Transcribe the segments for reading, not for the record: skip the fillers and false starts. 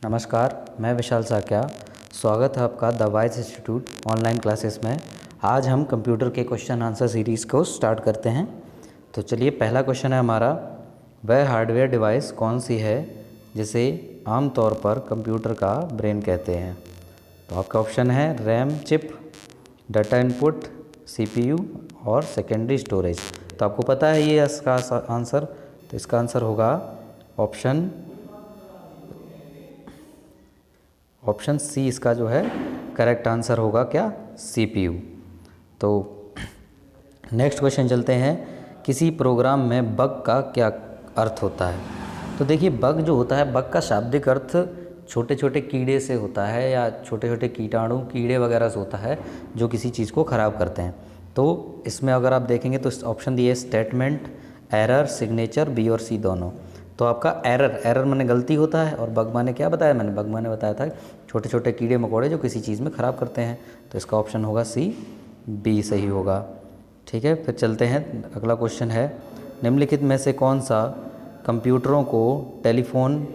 नमस्कार, मैं विशाल साक्या। स्वागत है आपका the wise institute online classes में। आज हम कंप्यूटर के क्वेश्चन आंसर सीरीज़ को स्टार्ट करते हैं। तो चलिए, पहला क्वेश्चन है हमारा, वह हार्डवेयर डिवाइस कौन सी है जिसे आमतौर पर कंप्यूटर का ब्रेन कहते हैं। तो आपका ऑप्शन है RAM chip, data input, CPU और सेकेंडरी स्टोरेज। तो आपको पता है ये इसका आंसर, तो इसका आंसर होगा ऑप्शन सी। इसका जो है करेक्ट आंसर होगा क्या, सीपीयू। तो नेक्स्ट क्वेश्चन चलते हैं, किसी प्रोग्राम में बग का क्या अर्थ होता है। तो देखिए, बग जो होता है, बग का शाब्दिक अर्थ छोटे छोटे कीड़े से होता है या छोटे छोटे कीटाणु कीड़े वगैरह से होता है जो किसी चीज़ को ख़राब करते हैं। तो इसमें अगर आप देखेंगे तो ऑप्शन दिए स्टेटमेंट, एरर, सिग्नेचर, बी और सी दोनों। तो आपका एरर माने गलती होता है, और बग माने क्या बताया मैंने, बग माने बताया था छोटे छोटे कीड़े मकोड़े जो किसी चीज़ में ख़राब करते हैं। तो इसका ऑप्शन होगा सी, बी सही होगा। ठीक है, फिर चलते हैं, अगला क्वेश्चन है, निम्नलिखित में से कौन सा कंप्यूटरों को टेलीफोन।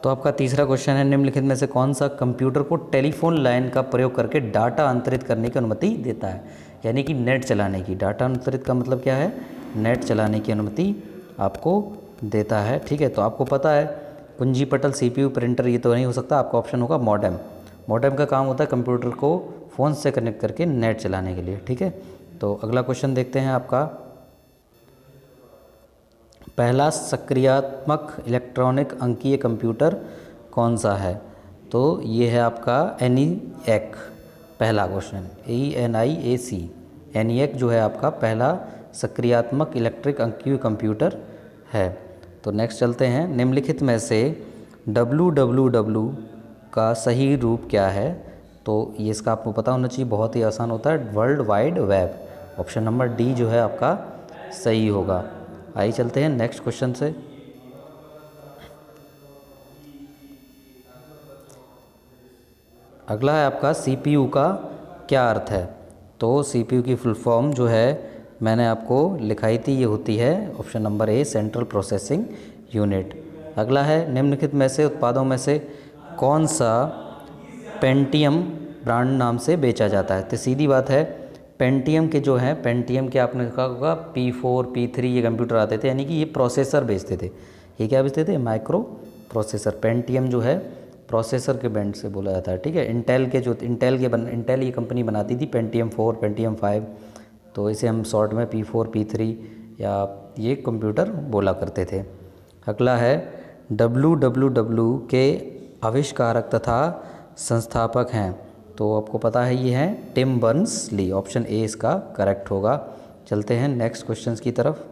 तो आपका तीसरा क्वेश्चन है, निम्नलिखित में से कौन सा कंप्यूटर को टेलीफोन लाइन का प्रयोग करके डाटा अंतरित करने की अनुमति देता है, यानी कि नेट चलाने की। डाटा अंतरित का मतलब क्या है, नेट चलाने की अनुमति आपको देता है। ठीक है, तो आपको पता है कुंजी पटल, सीपीयू, प्रिंटर, ये तो नहीं हो सकता। आपका ऑप्शन होगा मॉडेम। मॉडेम का काम होता है कंप्यूटर को फ़ोन से कनेक्ट करके नेट चलाने के लिए। ठीक है, तो अगला क्वेश्चन देखते हैं आपका, पहला सक्रियात्मक इलेक्ट्रॉनिक अंकीय कंप्यूटर कौन सा है। तो ये है आपका ENIAC। पहला क्वेश्चन ENIAC, ENIAC जो है आपका पहला सक्रियात्मक इलेक्ट्रिक अंकीय कंप्यूटर है। तो नेक्स्ट चलते हैं, निम्नलिखित में से WWW का सही रूप क्या है। तो ये इसका आपको पता होना चाहिए, बहुत ही आसान होता है, world wide web. Option number D जो है आपका सही होगा। आइए चलते हैं नेक्स्ट क्वेश्चन से। अगला है आपका सीपीयू का क्या अर्थ है। तो सीपीयू की फुल फॉर्म जो है मैंने आपको लिखाई थी, ये होती है option number A, central processing unit. अगला है, निम्नलिखित में से उत्पादों में से कौन सा पेंटियम ब्रांड नाम से बेचा जाता है। तो सीधी बात है, पेंटियम के जो हैं, पेंटियम के आपने देखा होगा P4 P3 ये कंप्यूटर आते थे, यानी कि ये प्रोसेसर बेचते थे। ये क्या बेचते थे, माइक्रो प्रोसेसर। पेंटियम जो है प्रोसेसर के ब्रांड से बोला जाता है। ठीक है, इंटेल ये कंपनी बनाती थी पेंटियम 4, पेंटियम 5। तो इसे हम शॉर्ट में P4 P3 या ये कंप्यूटर बोला करते थे। अगला है, WWW के आविष्कारक तथा संस्थापक हैं। तो आपको पता है ये हैं Tim Berners Lee. Option A इसका करेक्ट होगा। चलते हैं नेक्स्ट क्वेश्चंस की तरफ।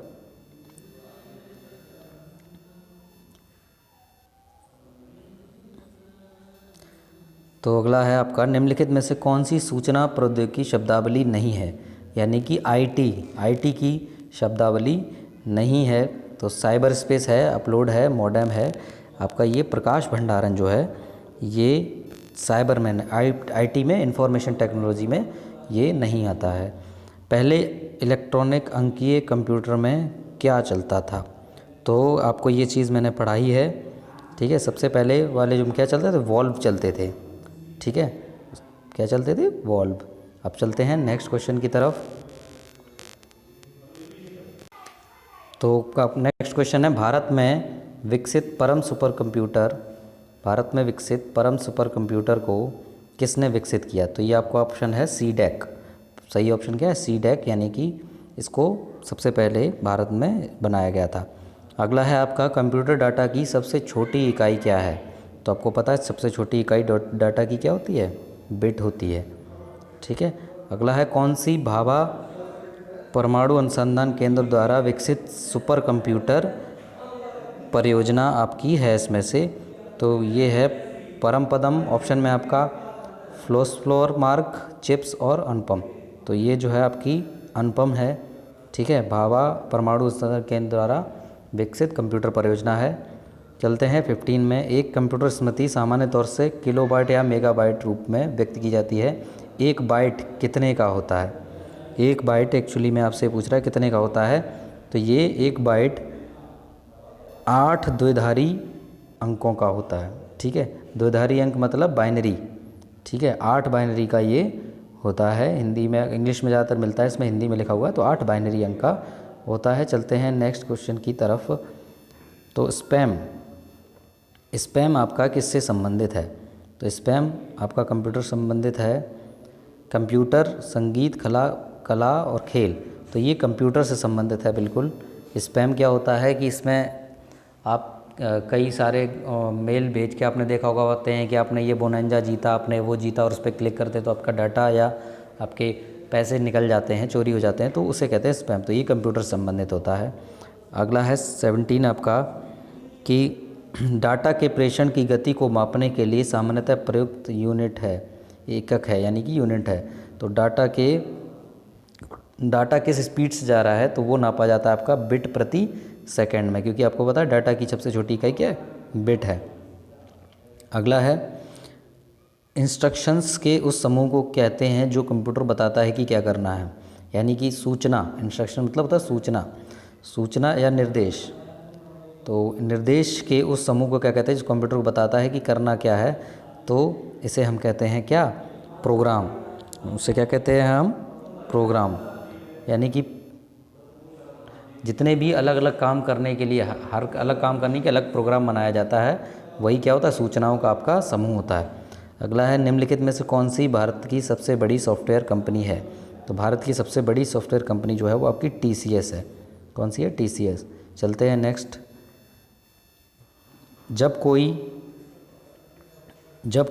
तो अगला है आपका, निम्नलिखित में से कौन सी सूचना प्रौद्योगिकी शब्दावली नहीं है, यानी कि आईटी की शब्दावली नहीं है। तो साइबर स्पेस है, अपलोड है, मॉडेम है। आपका ये प्रकाश भंडारण जो है, ये साइबर में, आईटी में, इंफॉर्मेशन टेक्नोलॉजी में ये नहीं आता है। पहले इलेक्ट्रॉनिक अंकीय कंप्यूटर में क्या चलता था। तो आपको ये चीज़ मैंने पढ़ाई है। ठीक है, सबसे पहले वाले जो क्या चलते थे, वॉल्व चलते थे। ठीक है, क्या चलते थे, वॉल्व। अब चलते हैं नेक्स्ट क्वेश्चन की तरफ। तो नेक्स्ट क्वेश्चन है, भारत में विकसित परम सुपर कंप्यूटर को किसने विकसित किया। तो ये आपको ऑप्शन है CDEC। सही ऑप्शन क्या है, CDEC, यानी कि इसको सबसे पहले भारत में बनाया गया था। अगला है आपका, कंप्यूटर डाटा की सबसे छोटी इकाई क्या है। तो आपको पता है सबसे छोटी इकाई डाटा की क्या होती है, बिट होती है। ठीक है, अगला है, कौन सी भाभा परमाणु अनुसंधान केंद्र द्वारा विकसित सुपर कंप्यूटर परियोजना आपकी है इसमें से। तो ये है परमपदम। ऑप्शन में आपका फ्लोर मार्क, चिप्स और अनुपम। तो ये जो है आपकी अनुपम है। ठीक है, भाभा परमाणु अनुसंधान केंद्र द्वारा विकसित कंप्यूटर परियोजना है। चलते हैं 15 में, एक कंप्यूटर स्मृति सामान्य तौर से किलोबाइट या मेगाबाइट रूप में व्यक्त की जाती है। एक बाइट कितने का होता है। एक बाइट एक्चुअली में आपसे पूछ रहा है कितने का होता है। तो ये एक बाइट 8 द्विधारी अंकों का होता है। ठीक है, द्विधारी अंक मतलब बाइनरी। ठीक है, 8 बाइनरी का ये होता है। हिंदी में, इंग्लिश में ज़्यादातर मिलता है, इसमें हिंदी में लिखा हुआ है, तो 8 बाइनरी अंक का होता है। चलते हैं नेक्स्ट क्वेश्चन की तरफ। तो स्पैम आपका किससे संबंधित है? तो स्पैम आपका कंप्यूटर संबंधित है। कंप्यूटर, संगीत, कला और खेल, तो ये कंप्यूटर से संबंधित है बिल्कुल। स्पैम क्या होता है कि इसमें आप कई सारे मेल भेज के, आपने देखा होगा, होते हैं कि आपने ये बोनंजा जीता, आपने वो जीता, और उस पर क्लिक करते तो आपका डाटा या आपके पैसे निकल जाते हैं, चोरी हो जाते हैं, तो उसे कहते हैं स्पैम। तो ये कंप्यूटर संबंधित होता है। अगला है 17 आपका कि डाटा के प्रेषण की गति को मापने के लिए सामान्यतः प्रयुक्त यूनिट है, एकक है, यानी कि यूनिट है। तो डाटा किस स्पीड से जा रहा है, तो वो नापा जाता है आपका बिट प्रति सेकंड में, क्योंकि आपको पता है डाटा की सबसे छोटी इकाई क्या है? बिट है। अगला है इंस्ट्रक्शंस के उस समूह को कहते हैं जो कंप्यूटर बताता है कि क्या करना है, यानी कि सूचना। इंस्ट्रक्शन मतलब होता है सूचना या निर्देश। तो निर्देश के उस समूह को क्या कहते हैं जो कंप्यूटर को बताता है कि करना क्या है, तो इसे हम कहते हैं क्या? प्रोग्राम। उसे क्या कहते हैं हम? प्रोग्राम। यानी कि जितने भी अलग अलग काम करने के लिए, हर अलग काम करने के अलग प्रोग्राम बनाया जाता है, वही क्या होता है? सूचनाओं का आपका समूह होता है। अगला है निम्नलिखित में से कौन सी भारत की सबसे बड़ी सॉफ्टवेयर कंपनी है? तो भारत की सबसे बड़ी सॉफ्टवेयर कंपनी जो है वो आपकी TCS है। कौन सी है? TCS। चलते हैं नेक्स्ट। जब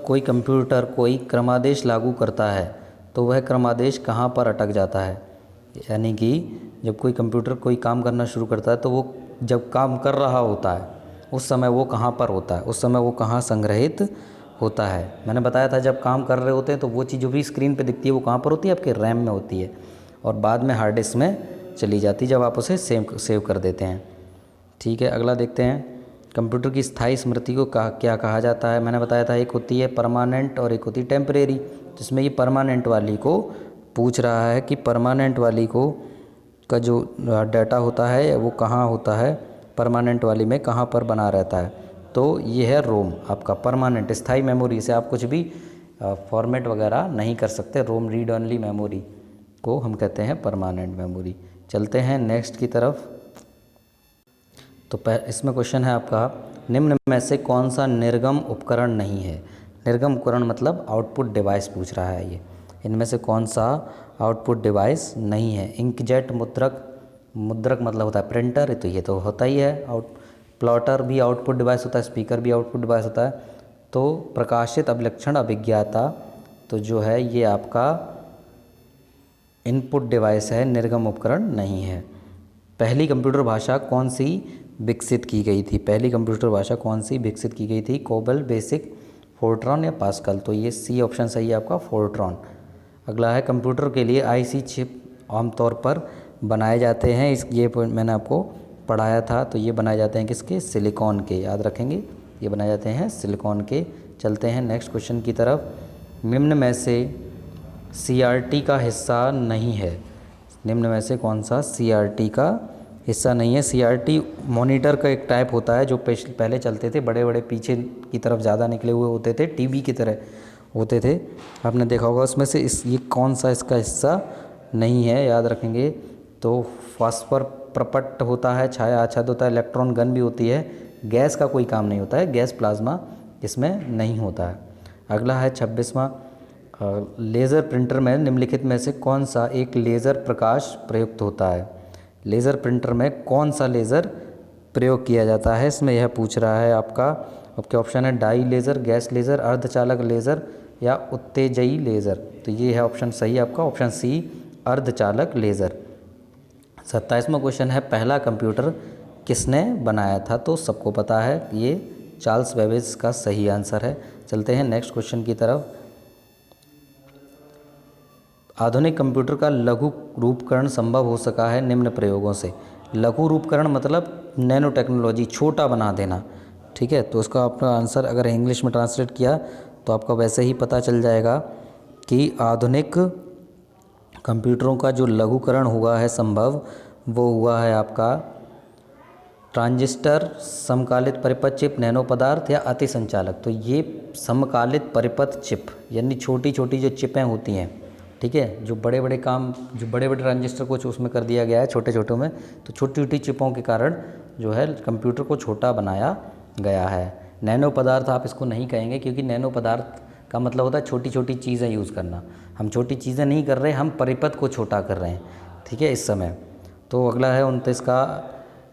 कोई कंप्यूटर कोई क्रमादेश लागू करता है तो वह क्रमादेश कहाँ पर अटक जाता है? यानी कि जब कोई कंप्यूटर कोई काम करना शुरू करता है तो वो जब काम कर रहा होता है उस समय वो कहाँ पर होता है? उस समय वो कहाँ संग्रहित होता है? मैंने बताया था जब काम कर रहे होते हैं तो वो चीज़ जो भी स्क्रीन पे दिखती है वो कहाँ पर होती है? आपके रैम में होती है, और बाद में हार्ड डिस्क में चली जाती है जब आप उसे सेव कर देते हैं। ठीक है, अगला देखते हैं। कंप्यूटर की स्थायी स्मृति को क्या कहा जाता है? मैंने बताया था एक होती है परमानेंट और एक होती है टेम्परेरी। जिसमें ये परमानेंट वाली को पूछ रहा है कि परमानेंट वाली का जो डाटा होता है वो कहाँ होता है, परमानेंट वाली में कहाँ पर बना रहता है? तो ये है रोम, आपका परमानेंट स्थायी मेमोरी। से आप कुछ भी फॉर्मेट वगैरह नहीं कर सकते। रोम, रीड ओनली मेमोरी को हम कहते हैं परमानेंट मेमोरी। चलते हैं नेक्स्ट की तरफ। तो इसमें क्वेश्चन है आपका, निम्न में से कौन सा निर्गम उपकरण नहीं है? निर्गम उपकरण मतलब आउटपुट डिवाइस पूछ रहा है ये। इनमें से कौन सा आउटपुट डिवाइस नहीं है? इंकजेट मुद्रक मतलब होता है प्रिंटर, तो ये तो होता ही है। प्लॉटर भी आउटपुट डिवाइस होता है, स्पीकर भी आउटपुट डिवाइस होता है। तो प्रकाशित अभिलक्षण अभिज्ञाता तो जो है ये आपका इनपुट डिवाइस है, निर्गम उपकरण नहीं है। पहली कंप्यूटर भाषा कौन सी विकसित की गई थी? पहली कंप्यूटर भाषा कौन सी विकसित की गई थी? कोबल, बेसिक, फोर्ट्रॉन या पास्कल? तो ये सी ऑप्शन सही है आपका, फोर्ट्रॉन। अगला है कंप्यूटर के लिए IC चिप आमतौर पर बनाए जाते हैं, ये मैंने आपको पढ़ाया था। तो ये बनाए जाते हैं किसके? सिलिकॉन के, याद रखेंगे, ये बनाए जाते हैं सिलिकॉन के। चलते हैं नेक्स्ट क्वेश्चन की तरफ। निम्न में से CRT का हिस्सा नहीं है? निम्न में से कौन सा CRT का हिस्सा नहीं है? CRT मॉनिटर का एक टाइप होता है जो पहले चलते थे, बड़े बड़े पीछे की तरफ ज़्यादा निकले हुए होते थे, टीवी की तरह होते थे, आपने देखा होगा। उसमें से ये कौन सा इसका हिस्सा नहीं है? याद रखेंगे। तो फास्फर प्रपट होता है, छाया आच्छाद होता है, इलेक्ट्रॉन गन भी होती है, गैस का कोई काम नहीं होता है, गैस प्लाज्मा इसमें नहीं होता है। अगला है 26वां, लेज़र प्रिंटर में निम्नलिखित में से कौन सा एक लेज़र प्रकाश प्रयुक्त होता है? लेज़र प्रिंटर में कौन सा लेज़र प्रयोग किया जाता है? इसमें यह पूछ रहा है आपके ऑप्शन है डाई लेज़र, गैस लेज़र, अर्धचालक लेज़र या उत्तेजयी लेज़र। तो ये है ऑप्शन सही आपका, ऑप्शन सी, अर्धचालक लेज़र। 27वां क्वेश्चन है, पहला कंप्यूटर किसने बनाया था? तो सबको पता है ये चार्ल्स बेबेज का सही आंसर है। चलते हैं नेक्स्ट क्वेश्चन की तरफ। आधुनिक कंप्यूटर का लघु रूपकरण संभव हो सका है निम्न प्रयोगों से। लघु रूपकरण मतलब नैनो टेक्नोलॉजी, छोटा बना देना। ठीक है, तो उसका अपना आंसर अगर इंग्लिश में ट्रांसलेट किया तो आपका वैसे ही पता चल जाएगा कि आधुनिक कंप्यूटरों का जो लघुकरण हुआ है संभव, वो हुआ है आपका ट्रांजिस्टर, समकालित परिपथ चिप, नैनो पदार्थ या अति संचालक। तो ये समकालित परिपथ चिप यानी छोटी छोटी जो चिपें होती हैं, ठीक है, जो बड़े बड़े ट्रांजिस्टर को उसमें कर दिया गया है छोटे छोटों में, तो छोटी छोटी चिपों के कारण जो है कंप्यूटर को छोटा बनाया गया है। नैनो पदार्थ आप इसको नहीं कहेंगे, क्योंकि नैनो पदार्थ का मतलब होता है छोटी छोटी चीज़ें यूज़ करना। हम छोटी चीज़ें नहीं कर रहे, हम परिपथ को छोटा कर रहे हैं, ठीक है, इस समय। तो अगला है 29 का,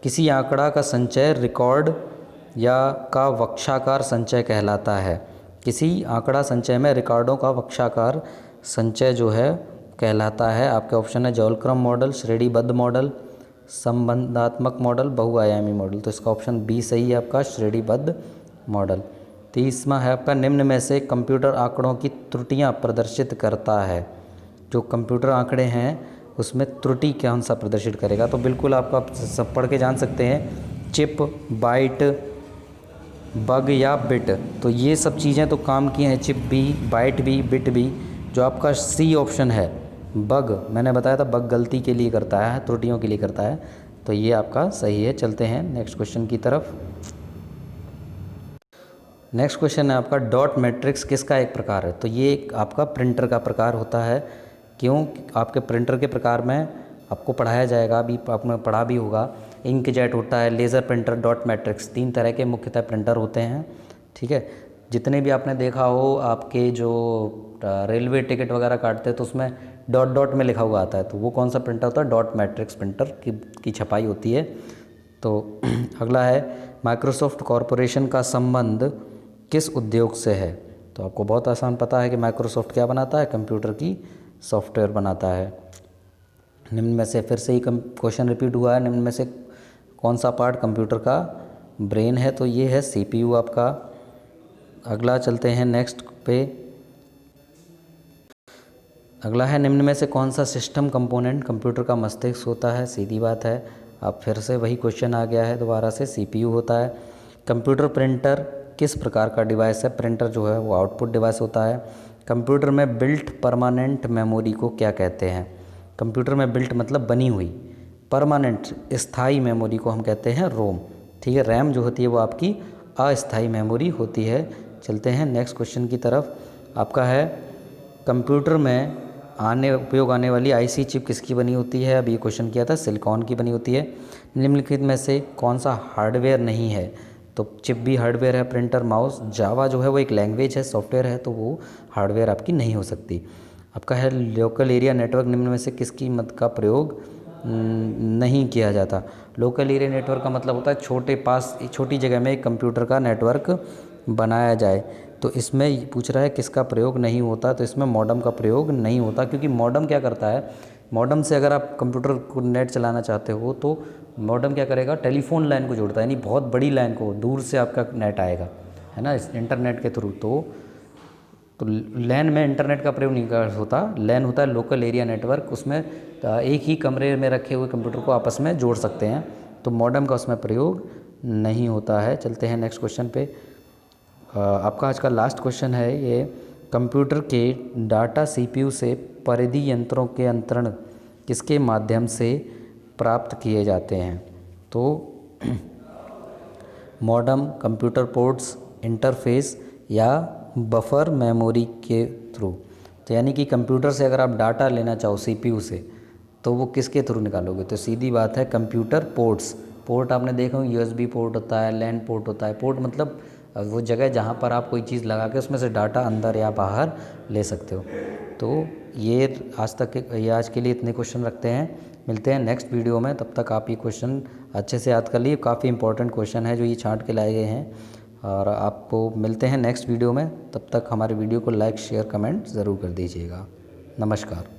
किसी आंकड़ा का संचय रिकॉर्ड या का वक्षाकार संचय कहलाता है। किसी आंकड़ा संचय में रिकॉर्डों का वक्षाकार संचय जो है कहलाता है। आपके ऑप्शन है जॉलक्रम मॉडल, श्रेणीबद्ध मॉडल, संबंधात्मक मॉडल, बहुआयामी मॉडल। तो इसका ऑप्शन बी सही है आपका, श्रेणीबद्ध मॉडल। 30वां है आपका, निम्न में से कंप्यूटर आंकड़ों की त्रुटियां प्रदर्शित करता है। जो कंप्यूटर आंकड़े हैं उसमें त्रुटि कौन सा प्रदर्शित करेगा? तो बिल्कुल आपको आप सब पढ़ के जान सकते हैं, चिप, बाइट, बग या बिट। तो ये सब चीज़ें तो काम की हैं, चिप भी, बाइट भी, बिट भी। जो आपका सी ऑप्शन है बग, मैंने बताया था बग गलती के लिए करता है, त्रुटियों के लिए करता है, तो ये आपका सही है। चलते हैं नेक्स्ट क्वेश्चन की तरफ। नेक्स्ट क्वेश्चन है आपका, डॉट मैट्रिक्स किसका एक प्रकार है? तो ये आपका प्रिंटर का प्रकार होता है। क्यों? आपके प्रिंटर के प्रकार में आपको पढ़ाया जाएगा, अभी आपने पढ़ा भी होगा। इंकजेट होता है, लेज़र प्रिंटर, डॉट मैट्रिक्स, 3 तरह के मुख्यतः प्रिंटर होते हैं, ठीक है। जितने भी आपने देखा हो, आपके जो रेलवे टिकट वगैरह काटते हैं तो उसमें डॉट डॉट में लिखा हुआ आता है, तो वो कौन सा प्रिंटर होता है? डॉट मैट्रिक्स प्रिंटर की छपाई होती है। तो अगला है, माइक्रोसॉफ्ट कॉरपोरेशन का संबंध किस उद्योग से है? तो आपको बहुत आसान पता है कि माइक्रोसॉफ्ट क्या बनाता है, कंप्यूटर की सॉफ्टवेयर बनाता है। निम्न में से, फिर से ही क्वेश्चन रिपीट हुआ है, निम्न में से कौन सा पार्ट कंप्यूटर का ब्रेन है? तो ये है सीपीयू आपका। अगला चलते हैं नेक्स्ट पे। अगला है, निम्न में से कौन सा सिस्टम कंपोनेंट कंप्यूटर का मस्तिष्क होता है? सीधी बात है, अब फिर से वही क्वेश्चन आ गया है दोबारा से, सीपीयू होता है। कंप्यूटर प्रिंटर किस प्रकार का डिवाइस है? प्रिंटर जो है वो आउटपुट डिवाइस होता है। कंप्यूटर में बिल्ट परमानेंट मेमोरी को क्या कहते हैं? कंप्यूटर में बिल्ट मतलब बनी हुई, परमानेंट स्थायी मेमोरी को हम कहते हैं रोम, ठीक है। रैम जो होती है वो आपकी अस्थायी मेमोरी होती है। चलते हैं नेक्स्ट क्वेश्चन की तरफ। आपका है, कंप्यूटर में उपयोग आने वाली आईसी चिप किसकी बनी होती है? अभी ये क्वेश्चन किया था, सिलिकॉन की बनी होती है। निम्नलिखित में से कौन सा हार्डवेयर नहीं है? तो चिप भी हार्डवेयर है, प्रिंटर, माउस। जावा जो है वो एक लैंग्वेज है, सॉफ्टवेयर है, तो वो हार्डवेयर आपकी नहीं हो सकती। आपका है, लोकल एरिया नेटवर्क निम्न में से किसकी मत का प्रयोग नहीं किया जाता? लोकल एरिया नेटवर्क का मतलब होता है छोटी जगह में एक कंप्यूटर का नेटवर्क बनाया जाए। तो इसमें पूछ रहा है किसका प्रयोग नहीं होता? तो इसमें मॉडम का प्रयोग नहीं होता, क्योंकि मॉडम क्या करता है, मॉडम से अगर आप कंप्यूटर को नेट चलाना चाहते हो तो मॉडम क्या करेगा, टेलीफोन लाइन को जोड़ता है, यानी बहुत बड़ी लाइन को, दूर से आपका नेट आएगा, है ना, इस इंटरनेट के थ्रू। तो लैन में इंटरनेट का प्रयोग नहीं होता। लैन होता है लोकल एरिया नेटवर्क, उसमें एक ही कमरे में रखे हुए कंप्यूटर को आपस में जोड़ सकते हैं, तो मॉडम का उसमें प्रयोग नहीं होता है। चलते हैं नेक्स्ट क्वेश्चन पे। आपका आज का लास्ट क्वेश्चन है ये, कंप्यूटर के डाटा सीपीयू से परिधि यंत्रों के अंतरण किसके माध्यम से प्राप्त किए जाते हैं? तो मॉडम, कंप्यूटर पोर्ट्स, इंटरफेस या बफर मेमोरी के थ्रू। तो यानी कि कंप्यूटर से अगर आप डाटा लेना चाहो सीपीयू से, तो वो किसके थ्रू निकालोगे? तो सीधी बात है, कंप्यूटर पोर्ट्स। पोर्ट आपने देखा यूएसबी पोर्ट होता है, लैन पोर्ट होता है। पोर्ट मतलब वो जगह जहाँ पर आप कोई चीज़ लगा के उसमें से डाटा अंदर या बाहर ले सकते हो। तो ये आज के लिए इतने क्वेश्चन रखते हैं। मिलते हैं नेक्स्ट वीडियो में, तब तक आप ये क्वेश्चन अच्छे से याद कर लिए। काफ़ी इंपॉर्टेंट क्वेश्चन है जो ये छांट के लाए गए हैं, और आपको मिलते हैं नेक्स्ट वीडियो में। तब तक हमारे वीडियो को लाइक, शेयर, कमेंट ज़रूर कर दीजिएगा। नमस्कार।